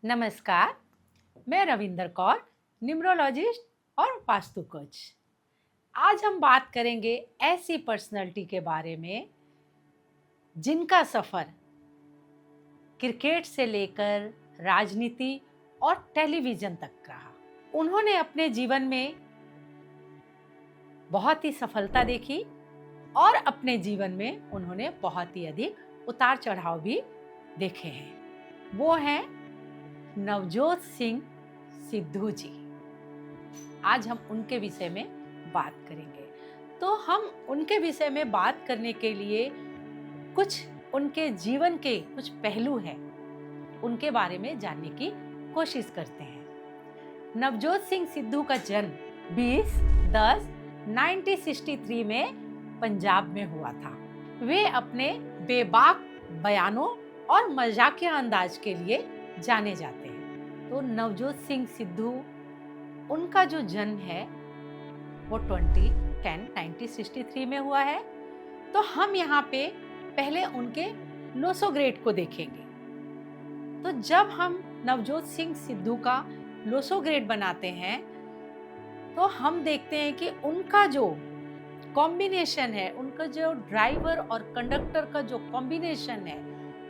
नमस्कार, मैं रविंदर कौर, न्यूमरोलॉजिस्ट और वास्तु कोच। आज हम बात करेंगे ऐसी पर्सनालिटी के बारे में जिनका सफ़र क्रिकेट से लेकर राजनीति और टेलीविज़न तक रहा। उन्होंने अपने जीवन में बहुत ही सफलता देखी और अपने जीवन में उन्होंने बहुत ही अधिक उतार चढ़ाव भी देखे हैं। वो हैं नवजोत सिंह सिद्धू जी। आज हम उनके विषय में बात करेंगे। तो हम उनके विषय में बात करने के लिए कुछ उनके जीवन के कुछ पहलू हैं, उनके बारे में जानने की कोशिश करते हैं। नवजोत सिंह सिद्धू का जन्म 20/10/1963 में पंजाब में हुआ था। वे अपने बेबाक बयानों और मजाकिया अंदाज के लिए जाने जाते हैं। तो नवजोत सिंह सिद्धू, उनका जो जन्म है वो 20/10/1963 में हुआ है। तो हम यहाँ पे पहले उनके लोसो ग्रेड को देखेंगे। तो जब हम नवजोत सिंह सिद्धू का लोसो ग्रेड बनाते हैं तो हम देखते हैं कि उनका जो कॉम्बिनेशन है, उनका जो ड्राइवर और कंडक्टर का जो कॉम्बिनेशन है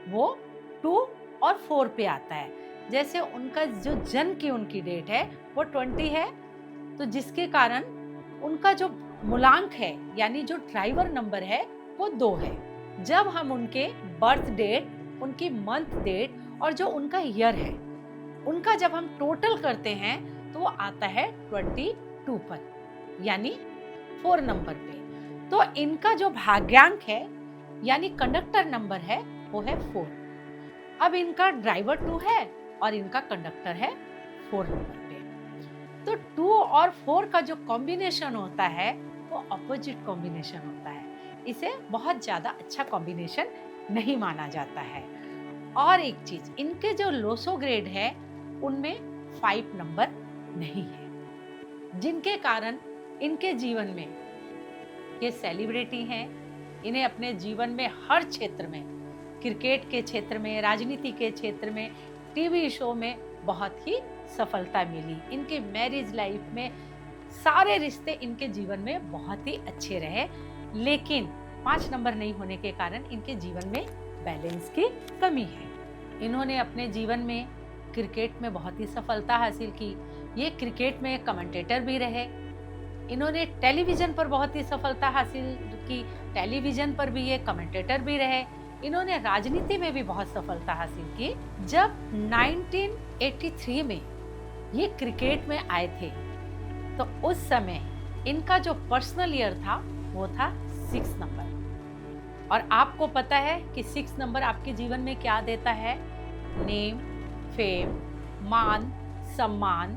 वो 2 और 4 पे आता है। जैसे उनका जो जन्म की उनकी डेट है वो 20 है, तो जिसके कारण उनका जो मूलांक है यानी जो ड्राइवर नंबर है वो 2 है। जब हम उनके बर्थ डेट, उनकी मंथ डेट और जो उनका ईयर है, उनका जब हम टोटल करते हैं तो वो आता है 22 पर, यानी 4 नंबर पे। तो इनका जो भाग्यांक है यानी कंडक्टर नंबर है वो है 4। अब इनका ड्राइवर 2 है और इनका कंडक्टर है 4 नंबर पे। तो 2 और 4 का जो कॉम्बिनेशन होता है वो अपोजिट कॉम्बिनेशन होता है। इसे बहुत ज़्यादा अच्छा कॉम्बिनेशन नहीं माना जाता है। और एक चीज, इनके जो लोसो ग्रेड है उनमें 5 नंबर नहीं है, जिनके कारण इनके जीवन में ये सेलिब्रिटी हैं। इन्हें अपने जीवन में हर क्षेत्र में, क्रिकेट के क्षेत्र में, राजनीति के क्षेत्र में, टीवी शो में बहुत ही सफलता मिली। इनके मैरिज लाइफ में सारे रिश्ते इनके जीवन में बहुत ही अच्छे रहे, लेकिन 5 नंबर नहीं होने के कारण इनके जीवन में बैलेंस की कमी है। इन्होंने अपने जीवन में क्रिकेट में बहुत ही सफलता हासिल की। ये क्रिकेट में कमेंटेटर भी रहे। इन्होंने टेलीविज़न पर बहुत ही सफलता हासिल की, टेलीविज़न पर भी ये कमेंटेटर भी रहे। इन्होंने राजनीति में भी बहुत सफलता हासिल की। जब 1983 में ये क्रिकेट में आए थे तो उस समय इनका जो पर्सनल ईयर था वो था 6 नंबर। और आपको पता है कि 6 नंबर आपके जीवन में क्या देता है? नेम, फेम, मान, सम्मान,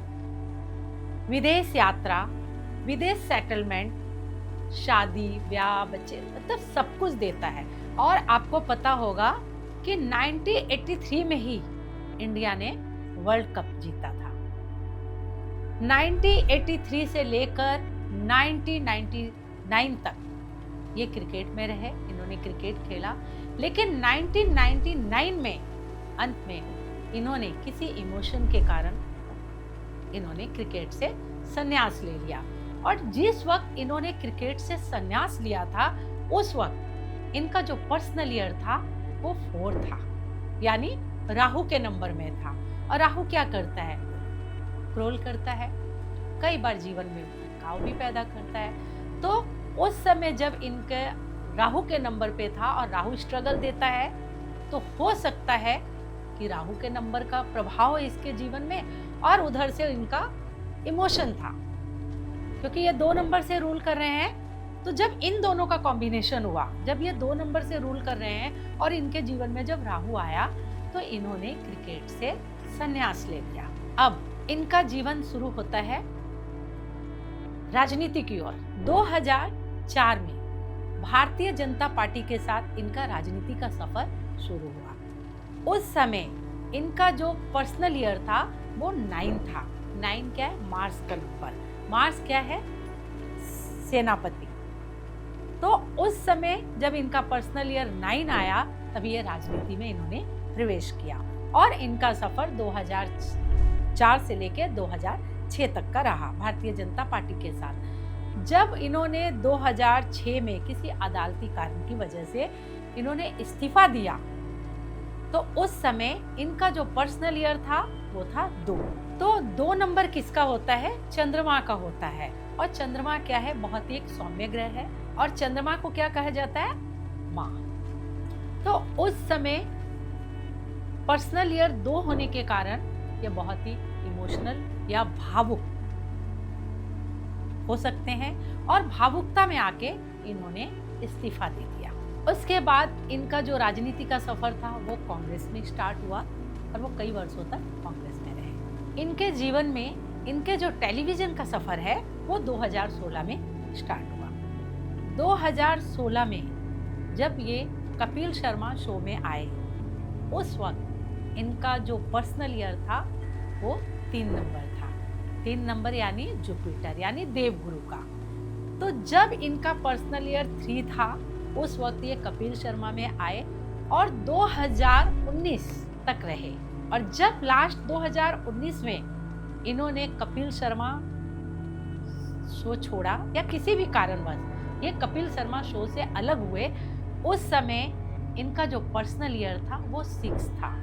विदेश यात्रा, विदेश सेटलमेंट, शादी, ब्याह, बच्चे, मतलब सब कुछ देता है। और आपको पता होगा कि 1983 में ही इंडिया ने वर्ल्ड कप जीता था। 1983 से लेकर 1999 तक ये क्रिकेट में रहे। इन्होंने क्रिकेट खेला, लेकिन 1999 में अंत में इन्होंने किसी इमोशन के कारण इन्होंने क्रिकेट से संन्यास ले लिया। और जिस वक्त इन्होंने क्रिकेट से संन्यास लिया था उस वक्त इनका जो पर्सनल ईयर था वो 4 था, यानी राहु के नंबर में था। और राहु क्या करता है? क्रोल करता है, कई बार जीवन में घाव भी पैदा करता है। तो उस समय जब इनके राहु के नंबर पे था और राहु स्ट्रगल देता है, तो हो सकता है कि राहु के नंबर का प्रभाव है इसके जीवन में, और उधर से इनका इमोशन था, क्योंकि ये 2 नंबर से रूल कर रहे हैं। तो जब इन दोनों का कॉम्बिनेशन हुआ, जब ये 2 नंबर से रूल कर रहे हैं और इनके जीवन में जब राहु आया तो इन्होंने क्रिकेट से संन्यास ले लिया। अब इनका जीवन शुरू होता है राजनीति की ओर। 2004 में भारतीय जनता पार्टी के साथ इनका राजनीति का सफर शुरू हुआ। उस समय इनका जो पर्सनल ईयर था वो 9 था। 9 क्या है? मार्स का नंबर। मार्स क्या है? सेनापति। तो उस समय जब इनका पर्सनल ईयर 9 आया तभी ये राजनीति में इन्होंने प्रवेश किया। और इनका सफर 2004 से लेकर 2006 तक का रहा भारतीय जनता पार्टी के साथ। जब इन्होंने 2006 में किसी अदालती कारण की वजह से इन्होंने इस्तीफा दिया, तो उस समय इनका जो पर्सनल ईयर था वो था 2। तो 2 नंबर किसका होता है? चंद्रमा का होता है। और चंद्रमा क्या है? बहुत ही एक सौम्य ग्रह है। और चंद्रमा को क्या कहा जाता है? माँ। तो उस समय पर्सनल ईयर 2 होने के कारण ये बहुत ही इमोशनल या भावुक हो सकते हैं, और भावुकता में आके इन्होंने इस्तीफा दे दिया। उसके बाद इनका जो राजनीति का सफर था वो कांग्रेस में स्टार्ट हुआ और वो कई वर्षों तक कांग्रेस में रहे। इनके जीवन में इनके जो टेलीविजन का सफर है वो 2016 में स्टार्ट हुआ। 2016 में जब ये कपिल शर्मा शो में आए, उस वक्त इनका जो पर्सनल ईयर था वो 3 नंबर था। 3 नंबर यानी जुपिटर यानी देवगुरु का। तो जब इनका पर्सनल ईयर 3 था, उस वक्त ये कपिल शर्मा में आए और 2019 तक रहे। और जब लास्ट 2019 में इन्होंने कपिल शर्मा शो छोड़ा या किसी भी कारणवश ये कपिल शर्मा शो से अलग हुए, उस समय इनका जो पर्सनल ईयर था वो 6 था,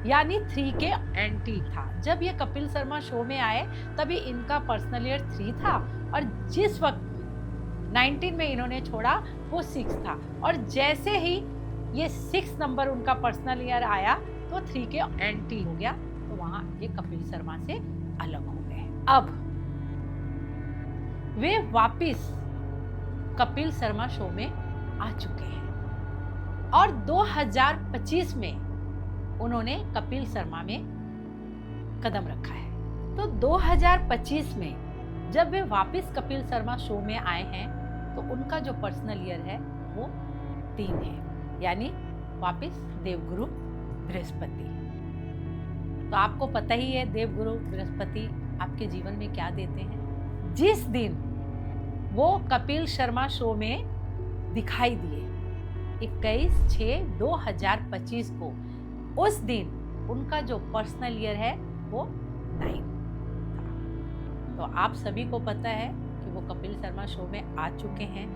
यानी 3 के एंटी था। जब ये कपिल शर्मा शो में आए तभी इनका पर्सनल ईयर 3 था, और जिस वक्त 19 में इन्होंने छोड़ा वो 6 था। और जैसे ही ये 6 नंबर उनका पर्सनल ईयर आया तो 3 के एंटी हो गया, तो वहां ये कपिल शर्मा से अलग हो गए। अब वे वापिस कपिल शर्मा शो में आ चुके हैं और 2025 में उन्होंने कपिल शर्मा में कदम रखा है। तो 2025 में जब वे वापस कपिल शर्मा शो में आए हैं तो उनका जो पर्सनल ईयर है वो 3 है, यानी वापस देवगुरु बृहस्पति। तो आपको पता ही है देवगुरु बृहस्पति आपके जीवन में क्या देते हैं। जिस दिन वो कपिल शर्मा शो में दिखाई दिए 21/6/2025 को, उस दिन उनका जो पर्सनल ईयर है वो 9 था। तो आप सभी को पता है कि वो कपिल शर्मा शो में आ चुके हैं,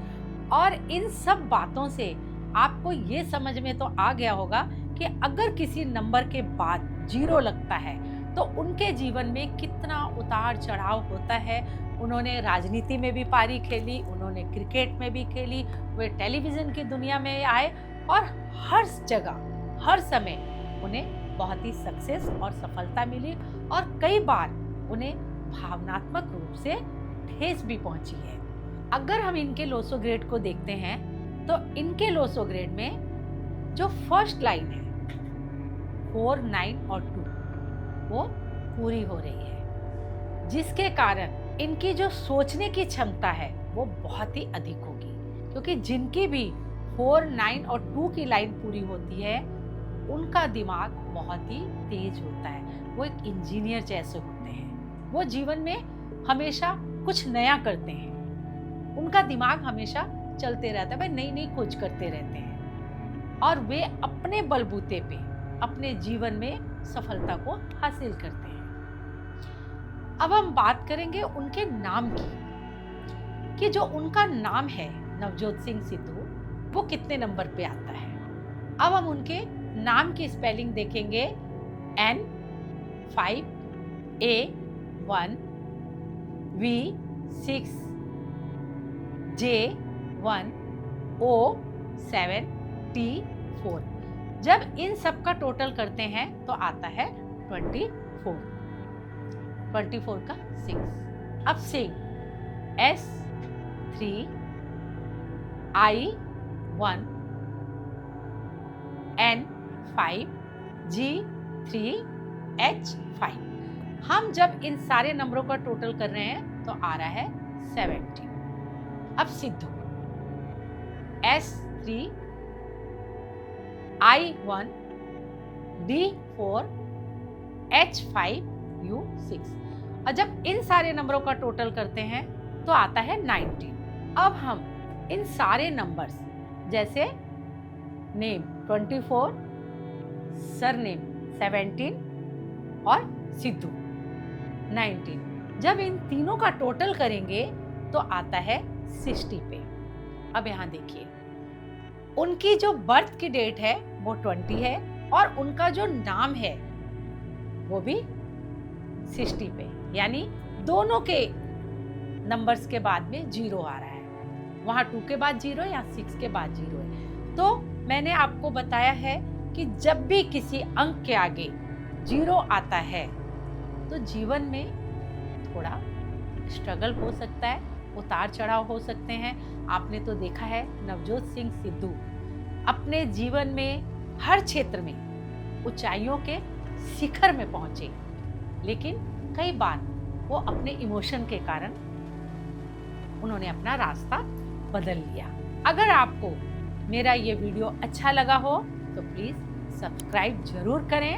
और इन सब बातों से आपको ये समझ में तो आ गया होगा कि अगर किसी नंबर के बाद 0 लगता है तो उनके जीवन में कितना उतार चढ़ाव होता है। उन्होंने राजनीति में भी पारी खेली, उन्होंने क्रिकेट में भी खेली, वे टेलीविज़न की दुनिया में आए और हर जगह हर समय उन्हें बहुत ही सक्सेस और सफलता मिली, और कई बार उन्हें भावनात्मक रूप से ठेस भी पहुंची है। अगर हम इनके लोसो ग्रेड को देखते हैं तो इनके लोसो ग्रेड में जो फर्स्ट लाइन है 4, 9 और 2 वो पूरी हो रही है, जिसके कारण इनकी जो सोचने की क्षमता है वो बहुत ही अधिक होगी, क्योंकि जिनकी भी 4, 9 और 2 की लाइन पूरी होती है उनका दिमाग बहुत ही तेज होता है। वो एक इंजीनियर जैसे होते हैं, वो जीवन में हमेशा कुछ नया करते हैं, उनका दिमाग हमेशा चलते रहता है, भाई नई नई खोज करते रहते हैं, और वे अपने बलबूते पे अपने जीवन में सफलता को हासिल करते हैं। अब हम बात करेंगे उनके नाम की, कि जो उनका नाम है नवजोत सिंह सिद्धू वो कितने नंबर पे आता है। अब हम उनके नाम की स्पेलिंग देखेंगे N5 A1 V6 J1 O7 T4। जब इन सब का टोटल करते हैं तो आता है 24 का 6। अब Singh S3 I1 N5 G3 H5। हम जब इन सारे नंबरों का टोटल कर रहे हैं तो आ रहा है 70। अब Sidhu S3 I1 D4 H5 U6। और जब इन सारे नंबरों का टोटल करते हैं तो आता है 19। अब हम इन सारे नंबर्स जैसे नेम 24, सरनेम 17 और सिद्धू 19। जब इन तीनों का टोटल करेंगे तो आता है 60 पे। अब यहाँ देखिए, उनकी जो बर्थ की डेट है वो 20 है और उनका जो नाम है वो भी 60 पे, यानी दोनों के नंबर्स के बाद में 0 आ रहा है। वहाँ 2 के बाद 0 या 6 के बाद 0 है। तो मैंने आपको बताया है कि जब भी किसी अंक के आगे 0 आता है तो जीवन में थोड़ा स्ट्रगल हो सकता है, उतार चढ़ाव हो सकते हैं। आपने तो देखा है नवजोत सिंह सिद्धू अपने जीवन में हर क्षेत्र में ऊंचाइयों के शिखर में पहुंचे, लेकिन कई बार वो अपने इमोशन के कारण उन्होंने अपना रास्ता बदल लिया। अगर आपको मेरा ये वीडियो अच्छा लगा हो तो प्लीज सब्सक्राइब जरूर करें,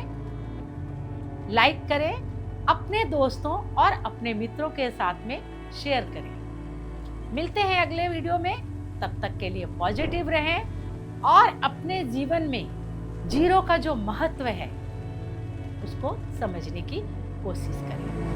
लाइक करें, अपने दोस्तों और अपने मित्रों के साथ में शेयर करें। मिलते हैं अगले वीडियो में, तब तक के लिए पॉजिटिव रहें और अपने जीवन में 0 का जो महत्व है उसको समझने की कोशिश करें।